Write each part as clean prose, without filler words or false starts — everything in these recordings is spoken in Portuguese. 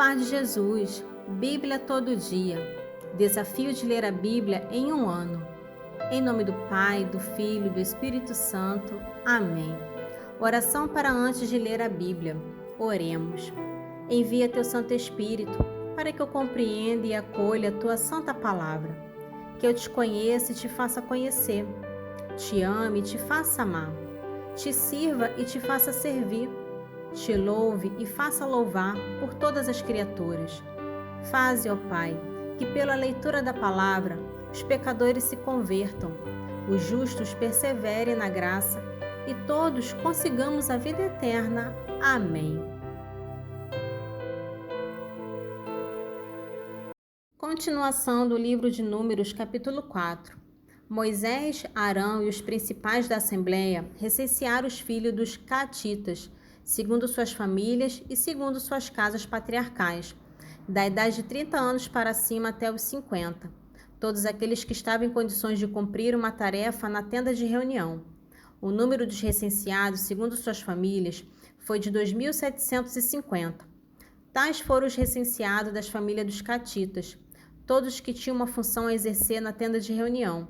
paz de Jesus, Bíblia todo dia. Desafio de ler a Bíblia em um ano. Em nome do Pai, do Filho e do Espírito Santo. Amém. Oração para antes de ler a Bíblia. Oremos. Envia teu Santo Espírito para que eu compreenda e acolha a tua santa palavra. Que eu te conheça e te faça conhecer. Te ame e te faça amar. Te sirva e te faça servir. Te louve e faça louvar por todas as criaturas. Faze, ó Pai, que pela leitura da palavra os pecadores se convertam, os justos perseverem na graça e todos consigamos a vida eterna. Amém. Continuação do livro de Números, capítulo 4. Moisés, Arão e os principais da Assembleia recensearam os filhos dos Catitas, segundo suas famílias e segundo suas casas patriarcais, da idade de 30 anos para cima até os 50, todos aqueles que estavam em condições de cumprir uma tarefa na tenda de reunião. O número dos recenseados, segundo suas famílias, foi de 2.750. Tais foram os recenseados das famílias dos Catitas, todos que tinham uma função a exercer na tenda de reunião.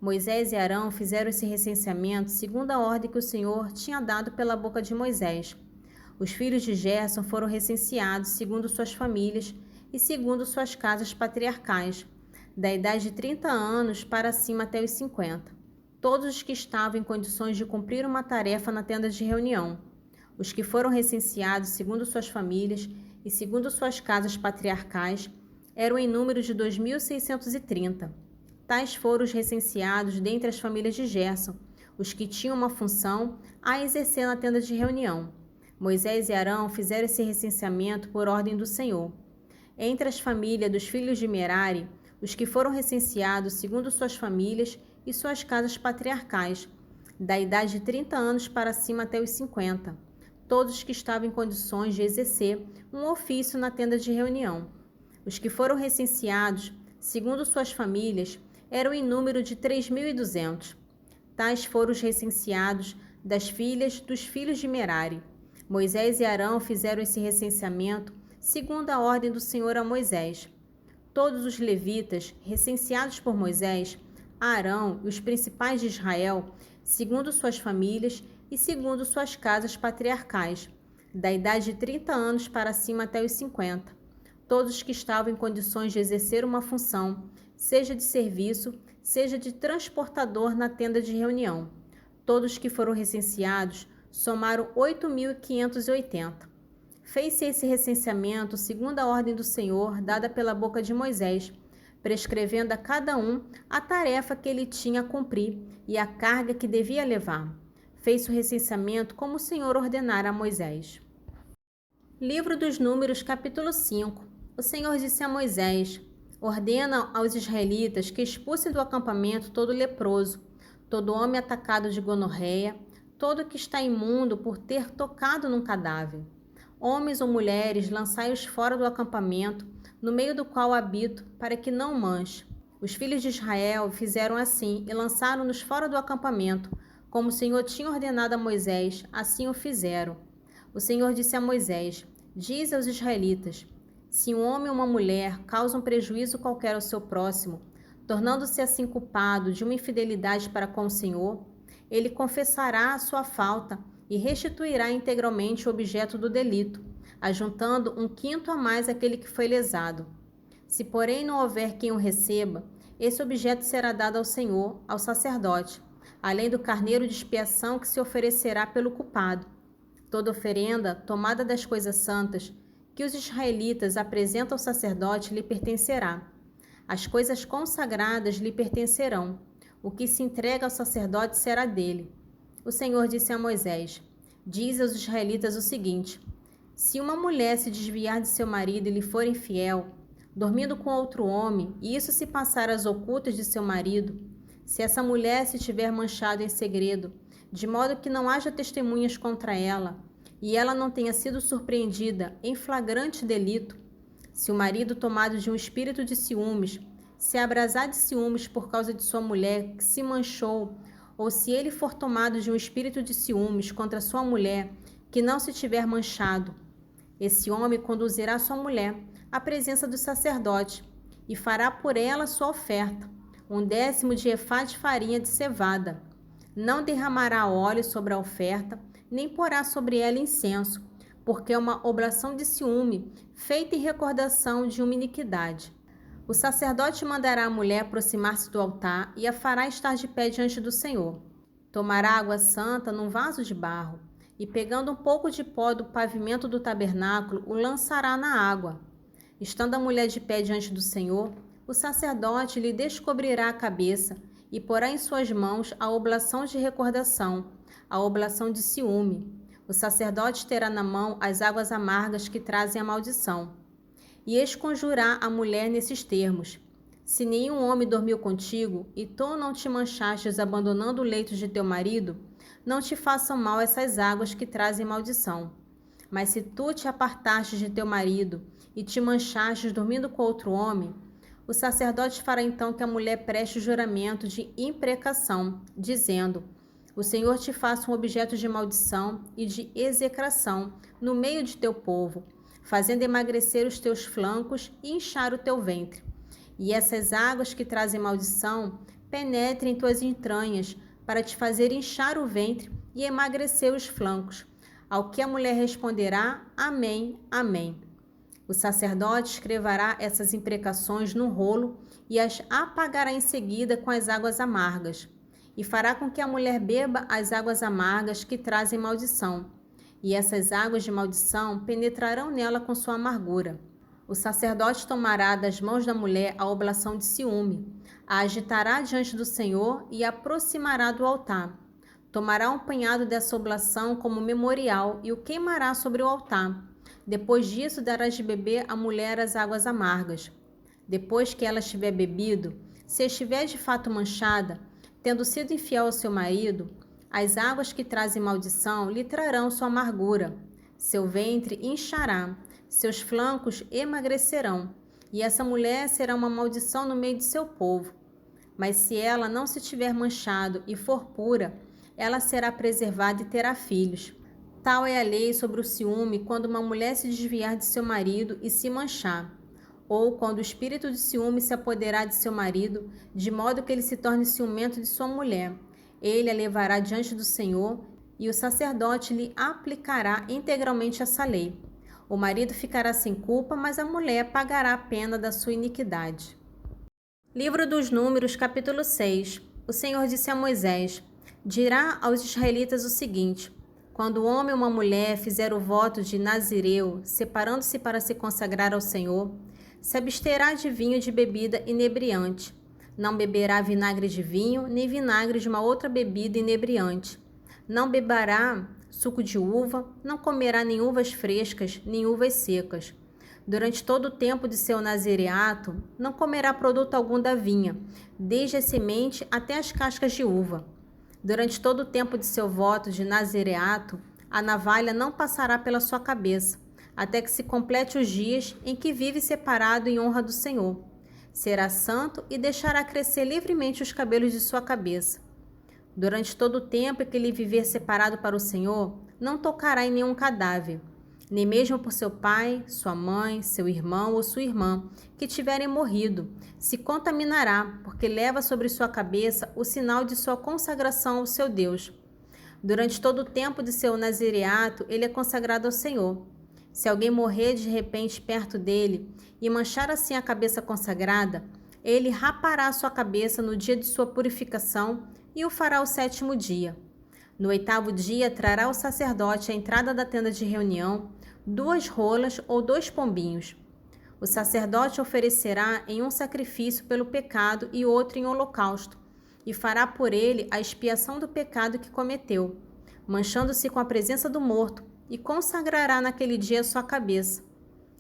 Moisés e Arão fizeram esse recenseamento segundo a ordem que o Senhor tinha dado pela boca de Moisés. Os filhos de Gerson foram recenseados segundo suas famílias e segundo suas casas patriarcais, da idade de 30 anos para cima até os 50, todos os que estavam em condições de cumprir uma tarefa na tenda de reunião. Os que foram recenseados segundo suas famílias e segundo suas casas patriarcais eram em número de 2.630. Tais foram os recenseados dentre as famílias de Gerson, os que tinham uma função a exercer na tenda de reunião. Moisés e Arão fizeram esse recenseamento por ordem do Senhor. Entre as famílias dos filhos de Merari, os que foram recenseados segundo suas famílias e suas casas patriarcais, da idade de 30 anos para cima até os 50, todos que estavam em condições de exercer um ofício na tenda de reunião. Os que foram recenseados segundo suas famílias eram em número de 3.200. Tais foram os recenseados das filhas dos filhos de Merari. Moisés e Arão fizeram esse recenseamento segundo a ordem do Senhor a Moisés. Todos os levitas, recenseados por Moisés, Arão e os principais de Israel, segundo suas famílias e segundo suas casas patriarcais, da idade de 30 anos para cima até os 50, todos que estavam em condições de exercer uma função, seja de serviço, seja de transportador na tenda de reunião. Todos que foram recenseados somaram 8.580. Fez-se esse recenseamento segundo a ordem do Senhor dada pela boca de Moisés, prescrevendo a cada um a tarefa que ele tinha a cumprir e a carga que devia levar. Fez-se o recenseamento como o Senhor ordenara a Moisés. Livro dos Números, capítulo 5. O Senhor disse a Moisés: ordena aos israelitas que expulsem do acampamento todo leproso, todo homem atacado de gonorreia, todo que está imundo por ter tocado num cadáver. Homens ou mulheres, lançai-os fora do acampamento, no meio do qual habito, para que não manche. Os filhos de Israel fizeram assim e lançaram-nos fora do acampamento, como o Senhor tinha ordenado a Moisés, assim o fizeram. O Senhor disse a Moisés: diz aos israelitas: se um homem ou uma mulher causam prejuízo qualquer ao seu próximo, tornando-se assim culpado de uma infidelidade para com o Senhor, ele confessará a sua falta e restituirá integralmente o objeto do delito, ajuntando 1/5 a mais aquele que foi lesado. Se, porém, não houver quem o receba, esse objeto será dado ao Senhor, ao sacerdote, além do carneiro de expiação que se oferecerá pelo culpado. Toda oferenda, tomada das coisas santas, que os israelitas apresentam ao sacerdote lhe pertencerá. As coisas consagradas lhe pertencerão. O que se entrega ao sacerdote será dele. O Senhor disse a Moisés: diz aos israelitas o seguinte: se uma mulher se desviar de seu marido e lhe for infiel, dormindo com outro homem, e isso se passar às ocultas de seu marido, se essa mulher se tiver manchado em segredo, de modo que não haja testemunhas contra ela, e ela não tenha sido surpreendida em flagrante delito, se o marido, tomado de um espírito de ciúmes, se abrasar de ciúmes por causa de sua mulher que se manchou, ou se ele for tomado de um espírito de ciúmes contra sua mulher que não se tiver manchado, Esse homem conduzirá sua mulher à presença do sacerdote e fará por ela sua oferta, 1/10 de efá de farinha de cevada. Não derramará óleo sobre a oferta, nem porá sobre ela incenso, porque é uma oblação de ciúme, feita em recordação de uma iniquidade. O sacerdote mandará a mulher aproximar-se do altar e a fará estar de pé diante do Senhor. Tomará água santa num vaso de barro e, pegando um pouco de pó do pavimento do tabernáculo, o lançará na água. Estando a mulher de pé diante do Senhor, o sacerdote lhe descobrirá a cabeça e porá em suas mãos a oblação de recordação, a oblação de ciúme. O sacerdote terá na mão as águas amargas que trazem a maldição. E esconjurá a mulher nesses termos: se nenhum homem dormiu contigo, e tu não te manchastes abandonando o leito de teu marido, não te façam mal essas águas que trazem maldição. Mas se tu te apartastes de teu marido, e te manchastes dormindo com outro homem, o sacerdote fará então que a mulher preste o juramento de imprecação, dizendo: o Senhor te faça um objeto de maldição e de execração no meio de teu povo, fazendo emagrecer os teus flancos e inchar o teu ventre. E essas águas que trazem maldição penetrem em tuas entranhas, para te fazer inchar o ventre e emagrecer os flancos. Ao que a mulher responderá: Amém, amém. O sacerdote escreverá essas imprecações no rolo e as apagará em seguida com as águas amargas, e fará com que a mulher beba as águas amargas que trazem maldição, e essas águas de maldição penetrarão nela com sua amargura. O sacerdote tomará das mãos da mulher a oblação de ciúme, a agitará diante do Senhor e a aproximará do altar. Tomará um punhado dessa oblação como memorial e o queimará sobre o altar. Depois disso, darás de beber à mulher as águas amargas. Depois que ela tiver bebido, se estiver de fato manchada, tendo sido infiel ao seu marido, as águas que trazem maldição lhe trarão sua amargura. Seu ventre inchará, seus flancos emagrecerão, e essa mulher será uma maldição no meio de seu povo. Mas se ela não se tiver manchado e for pura, ela será preservada e terá filhos. Tal é a lei sobre o ciúme quando uma mulher se desviar de seu marido e se manchar, ou quando o espírito de ciúme se apoderar de seu marido, de modo que ele se torne ciumento de sua mulher. Ele a levará diante do Senhor, e o sacerdote lhe aplicará integralmente essa lei. O marido ficará sem culpa, mas a mulher pagará a pena da sua iniquidade. Livro dos Números, capítulo 6. O Senhor disse a Moisés: dirá aos israelitas o seguinte: quando um homem ou uma mulher fizer o voto de Nazireu, separando-se para se consagrar ao Senhor, se absterá de vinho de bebida inebriante. Não beberá vinagre de vinho, nem vinagre de uma outra bebida inebriante. Não beberá suco de uva, não comerá nem uvas frescas, nem uvas secas. Durante todo o tempo de seu nazireato, não comerá produto algum da vinha, desde a semente até as cascas de uva. Durante todo o tempo de seu voto de nazireato, a navalha não passará pela sua cabeça, até que se complete os dias em que vive separado em honra do Senhor. Será santo e deixará crescer livremente os cabelos de sua cabeça. Durante todo o tempo em que ele viver separado para o Senhor, não tocará em nenhum cadáver, nem mesmo por seu pai, sua mãe, seu irmão ou sua irmã, que tiverem morrido. Se contaminará, porque leva sobre sua cabeça o sinal de sua consagração ao seu Deus. Durante todo o tempo de seu nazireato, ele é consagrado ao Senhor. Se alguém morrer de repente perto dele e manchar assim a cabeça consagrada, ele rapará sua cabeça no dia de sua purificação e o fará ao 7º dia. No 8º dia, trará o sacerdote à entrada da tenda de reunião 2 rolas ou 2 pombinhos. O sacerdote oferecerá em um sacrifício pelo pecado e outro em holocausto, e fará por ele a expiação do pecado que cometeu, manchando-se com a presença do morto, e consagrará naquele dia sua cabeça.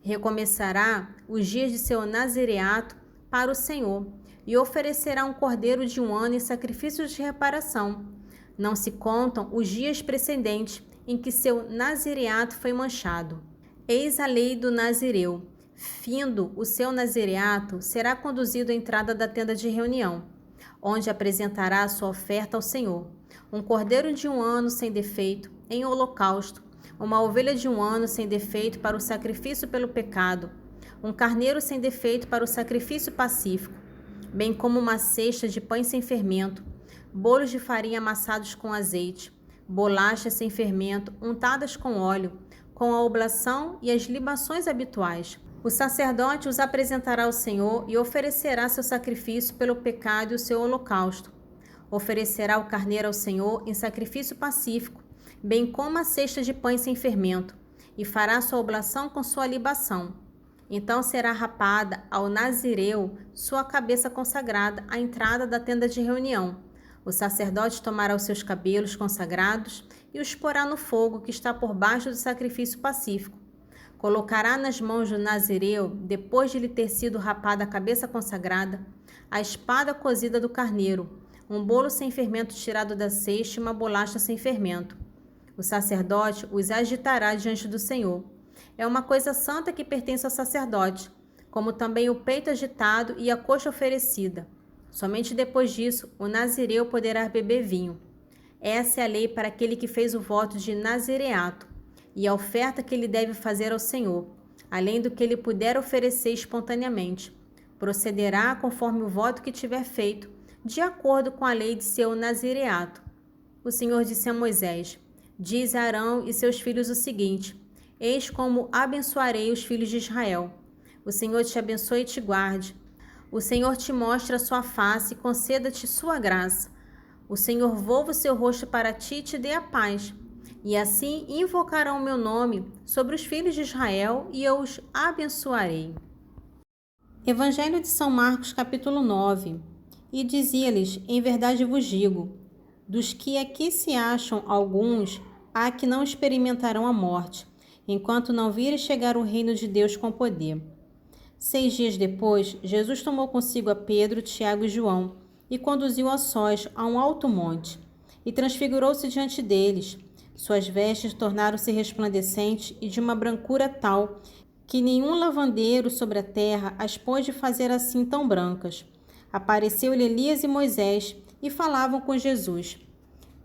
Recomeçará os dias de seu nazireato para o Senhor, e oferecerá um cordeiro de 1 ano em sacrifícios de reparação. Não se contam os dias precedentes em que seu nazireato foi manchado. Eis a lei do nazireu. Findo o seu nazireato, será conduzido à entrada da tenda de reunião, onde apresentará a sua oferta ao Senhor. Um cordeiro de 1 ano sem defeito, em holocausto, uma ovelha de 1 ano sem defeito para o sacrifício pelo pecado, um carneiro sem defeito para o sacrifício pacífico, bem como uma cesta de pães sem fermento, bolos de farinha amassados com azeite, bolachas sem fermento, untadas com óleo, com a oblação e as libações habituais. O sacerdote os apresentará ao Senhor e oferecerá seu sacrifício pelo pecado e o seu holocausto. Oferecerá o carneiro ao Senhor em sacrifício pacífico, bem como a cesta de pães sem fermento, e fará sua oblação com sua libação. Então será rapada ao nazireu sua cabeça consagrada à entrada da tenda de reunião. O sacerdote tomará os seus cabelos consagrados e os porá no fogo que está por baixo do sacrifício pacífico. Colocará nas mãos do nazireu, depois de lhe ter sido rapada a cabeça consagrada, a espada cozida do carneiro, um bolo sem fermento tirado da cesta e uma bolacha sem fermento. O sacerdote os agitará diante do Senhor. É uma coisa santa que pertence ao sacerdote, como também o peito agitado e a coxa oferecida. Somente depois disso, o nazireu poderá beber vinho. Essa é a lei para aquele que fez o voto de nazireato, e a oferta que ele deve fazer ao Senhor, além do que ele puder oferecer espontaneamente. Procederá conforme o voto que tiver feito, de acordo com a lei de seu nazireato. O Senhor disse a Moisés: diz a Arão e seus filhos o seguinte: eis como abençoarei os filhos de Israel. O Senhor te abençoe e te guarde. O Senhor te mostre a sua face e conceda-te sua graça. O Senhor volva o seu rosto para ti e te dê a paz. E assim invocarão o meu nome sobre os filhos de Israel e eu os abençoarei. Evangelho de São Marcos, capítulo 9. E dizia-lhes: em verdade vos digo, dos que aqui se acham alguns, há que não experimentarão a morte, enquanto não virem chegar o reino de Deus com poder. 6 dias depois, Jesus tomou consigo a Pedro, Tiago e João, e conduziu a sós a um alto monte, e transfigurou-se diante deles. Suas vestes tornaram-se resplandecentes e de uma brancura tal, que nenhum lavandeiro sobre a terra as pôde fazer assim tão brancas. Apareceu-lhe Elias e Moisés, e falavam com Jesus.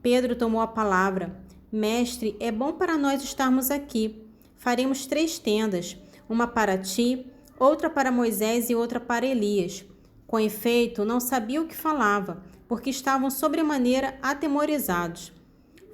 Pedro tomou a palavra: Mestre, é bom para nós estarmos aqui. Faremos 3 tendas, uma para ti, outra para Moisés e outra para Elias. Com efeito, não sabia o que falava, porque estavam sobremaneira atemorizados.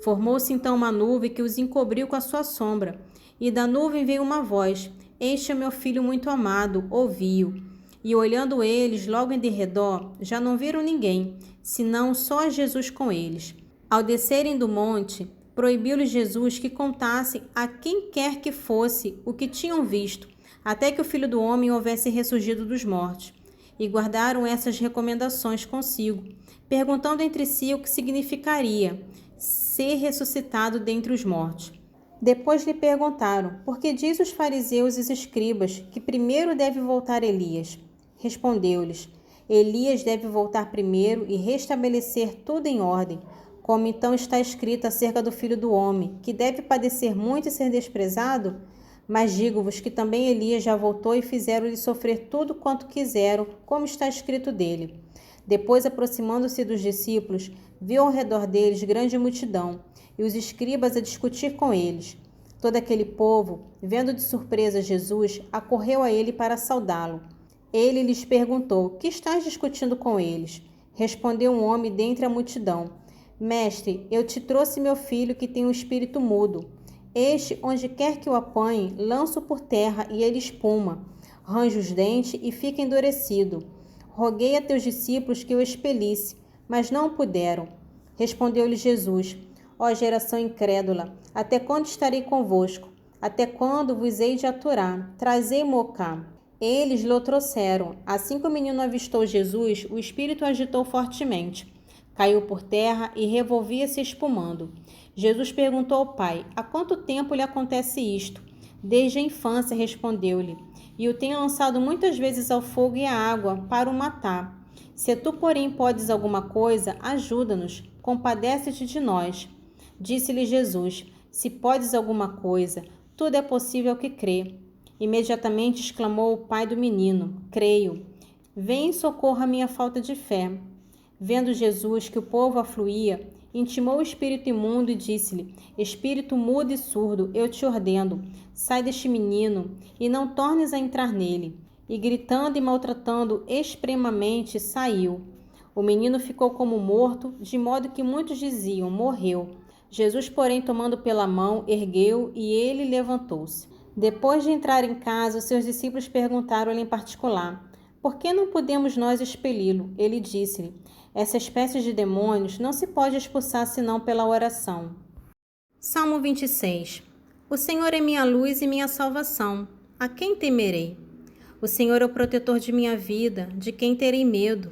Formou-se então uma nuvem que os encobriu com a sua sombra, e da nuvem veio uma voz: Este é meu filho muito amado, ouvi-o. E olhando eles, logo em derredor, já não viram ninguém, senão só Jesus com eles. Ao descerem do monte, proibiu-lhes Jesus que contassem a quem quer que fosse o que tinham visto, até que o Filho do Homem houvesse ressurgido dos mortos. E guardaram essas recomendações consigo, perguntando entre si o que significaria ser ressuscitado dentre os mortos. Depois lhe perguntaram: por que diz os fariseus e os escribas que primeiro deve voltar Elias? Respondeu-lhes: Elias deve voltar primeiro e restabelecer tudo em ordem, como então está escrito acerca do Filho do Homem, que deve padecer muito e ser desprezado? Mas digo-vos que também Elias já voltou e fizeram-lhe sofrer tudo quanto quiseram, como está escrito dele. Depois, aproximando-se dos discípulos, viu ao redor deles grande multidão, e os escribas a discutir com eles. Todo aquele povo, vendo de surpresa Jesus, acorreu a ele para saudá-lo. Ele lhes perguntou: que estás discutindo com eles? Respondeu um homem dentre a multidão: Mestre, eu te trouxe meu filho que tem um espírito mudo. Este, onde quer que o apanhe, lanço por terra e ele espuma, range os dentes e fica endurecido. Roguei a teus discípulos que o expelisse, mas não puderam. Respondeu-lhe Jesus: Ó geração incrédula, até quando estarei convosco? Até quando vos hei de aturar? Trazei-mo cá. Eles lhe trouxeram. Assim que o menino avistou Jesus, o espírito agitou fortemente. Caiu por terra e revolvia-se espumando. Jesus perguntou ao pai: há quanto tempo lhe acontece isto? Desde a infância, respondeu-lhe, e o tenho lançado muitas vezes ao fogo e à água para o matar. Se tu, porém, podes alguma coisa, ajuda-nos, compadece-te de nós. Disse-lhe Jesus: se podes alguma coisa, tudo é possível ao que crê. Imediatamente exclamou o pai do menino: creio. Vem em socorro à minha falta de fé. Vendo Jesus que o povo afluía, intimou o espírito imundo e disse-lhe: Espírito mudo e surdo, eu te ordeno, sai deste menino e não tornes a entrar nele. E gritando e maltratando extremamente, saiu. O menino ficou como morto, de modo que muitos diziam: morreu. Jesus, porém, tomando pela mão, ergueu e ele levantou-se. Depois de entrar em casa, os seus discípulos perguntaram-lhe em particular: Por que não podemos nós expeli-lo? Ele disse-lhe: Essa espécie de demônios não se pode expulsar senão pela oração. Salmo 26. O Senhor é minha luz e minha salvação. A quem temerei? O Senhor é o protetor de minha vida, de quem terei medo?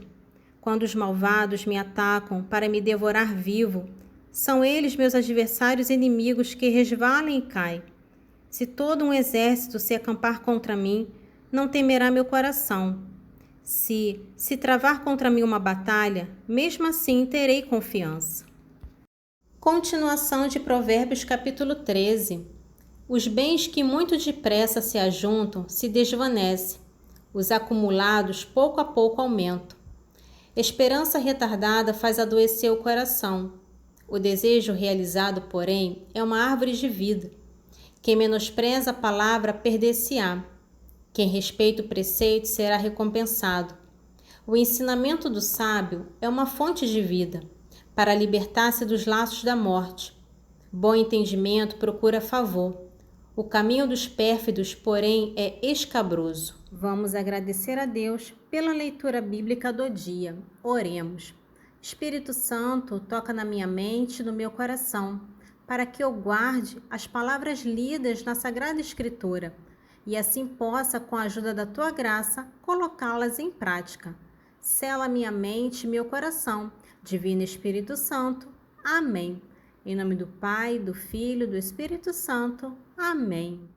Quando os malvados me atacam para me devorar vivo, são eles meus adversários e inimigos que resvalam e caem. Se todo um exército se acampar contra mim, não temerá meu coração. Se travar contra mim uma batalha, mesmo assim terei confiança. Continuação de Provérbios capítulo 13. Os bens que muito depressa se ajuntam se desvanecem. Os acumulados pouco a pouco aumentam. Esperança retardada faz adoecer o coração. O desejo realizado, porém, é uma árvore de vida. Quem menospreza a palavra perder-se-á. Quem respeita o preceito será recompensado. O ensinamento do sábio é uma fonte de vida, para libertar-se dos laços da morte. Bom entendimento procura favor. O caminho dos pérfidos, porém, é escabroso. Vamos agradecer a Deus pela leitura bíblica do dia. Oremos. Espírito Santo, toca na minha mente e no meu coração, para que eu guarde as palavras lidas na Sagrada Escritura e assim possa, com a ajuda da Tua graça, colocá-las em prática. Sela minha mente e meu coração. Divino Espírito Santo. Amém. Em nome do Pai, do Filho e do Espírito Santo. Amém.